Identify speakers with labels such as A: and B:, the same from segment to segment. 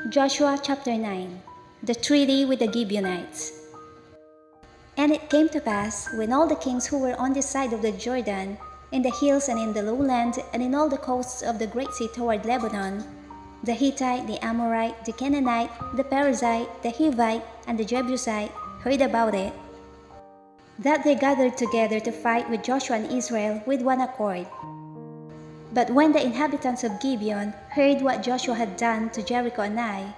A: Joshua chapter 9. The treaty with the Gibeonites. And it came to pass, when all the kings who were on this side of the Jordan, in the hills and in the lowland, and in all the coasts of the great sea toward Lebanon, the Hittite, the Amorite, the Canaanite, the Perizzite, the Hivite, and the Jebusite, heard about it, that they gathered together to fight with Joshua and Israel with one accord. But when the inhabitants of Gibeon heard what Joshua had done to Jericho and Ai,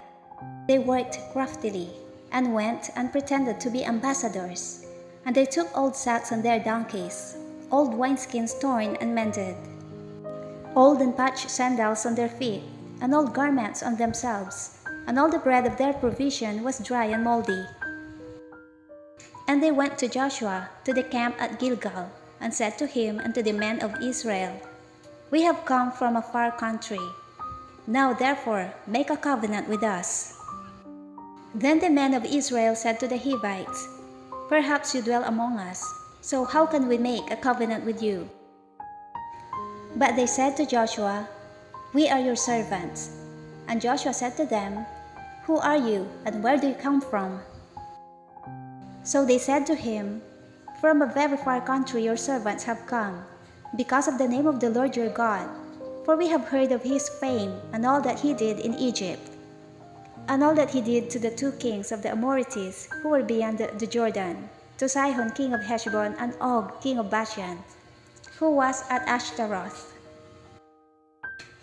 A: they worked craftily, and went and pretended to be ambassadors. And they took old sacks on their donkeys, old wineskins torn and mended, old and patched sandals on their feet, and old garments on themselves, and all the bread of their provision was dry and moldy. And they went to Joshua to the camp at Gilgal, and said to him and to the men of Israel, "We have come from a far country. Now therefore make a covenant with us." Then the men of Israel said to the Hivites, "Perhaps you dwell among us, so how can we make a covenant with you?" But they said to Joshua, "We are your servants." And Joshua said to them, "Who are you, and where do you come from?" So they said to him, "From a very far country your servants have come, because of the name of the Lord your God, for we have heard of his fame and all that he did in Egypt, and all that he did to the two kings of the Amorites who were beyond the Jordan, to Sihon king of Heshbon and Og king of Bashan, who was at Ashtaroth.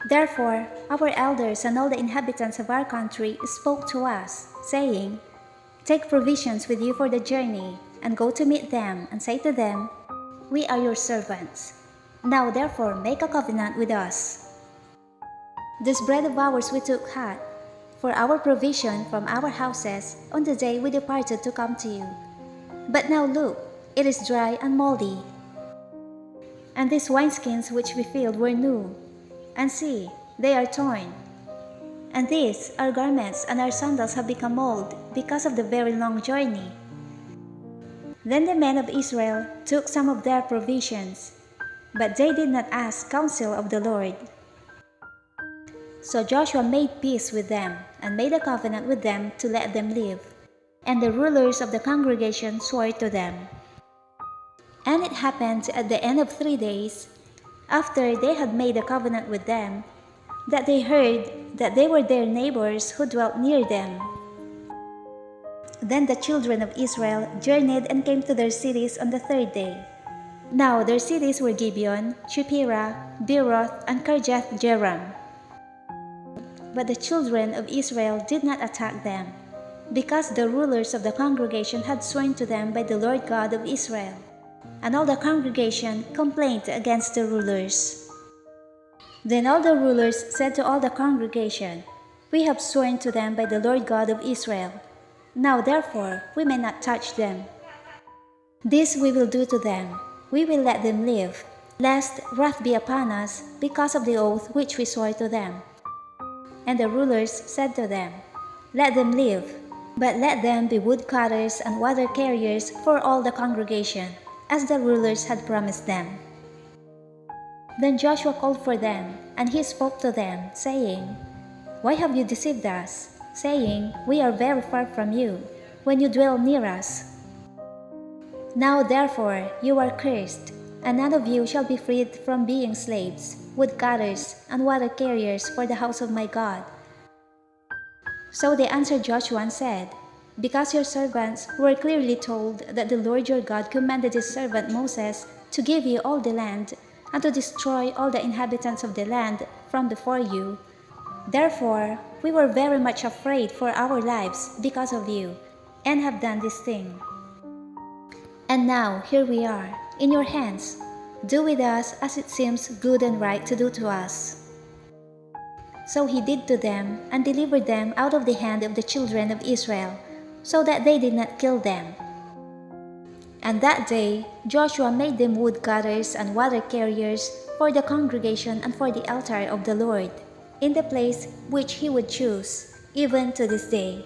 A: Therefore our elders and all the inhabitants of our country spoke to us, saying, 'Take provisions with you for the journey, and go to meet them, and say to them, We are your servants. Now therefore make a covenant with us. This bread of ours we took hot, for our provision from our houses on the day we departed to come to you. But now look, it is dry and moldy. And these wineskins which we filled were new, and see, they are torn. And these, our garments and our sandals have become old because of the very long journey.' Then the men of Israel took some of their provisions, but they did not ask counsel of the Lord. So Joshua made peace with them, and made a covenant with them to let them live. And the rulers of the congregation swore to them. And it happened at the end of 3 days, after they had made a covenant with them, that they heard that they were their neighbors who dwelt near them. Then the children of Israel journeyed and came to their cities on the 3rd day. Now their cities were Gibeon, Chephirah, Beeroth, and Kirjath Jearim. But the children of Israel did not attack them, because the rulers of the congregation had sworn to them by the Lord God of Israel. And all the congregation complained against the rulers. Then all the rulers said to all the congregation, "We have sworn to them by the Lord God of Israel. Now therefore we may not touch them. This we will do to them. We will let them live, lest wrath be upon us because of the oath which we swore to them." And the rulers said to them, "Let them live, but let them be woodcutters and water carriers for all the congregation, as the rulers had promised them." Then Joshua called for them, and he spoke to them, saying, "Why have you deceived us, saying, 'We are very far from you,' when you dwell near us? Now therefore you are cursed, and none of you shall be freed from being slaves, woodcutters, and water carriers for the house of my God." So they answered Joshua and said, "Because your servants were clearly told that the Lord your God commanded his servant Moses to give you all the land, and to destroy all the inhabitants of the land from before you, therefore we were very much afraid for our lives because of you, and have done this thing. And now here we are, in your hands. Do with us as it seems good and right to do to us." So he did to them, and delivered them out of the hand of the children of Israel, so that they did not kill them. And that day Joshua made them woodcutters and water carriers for the congregation and for the altar of the Lord, in the place which he would choose, even to this day.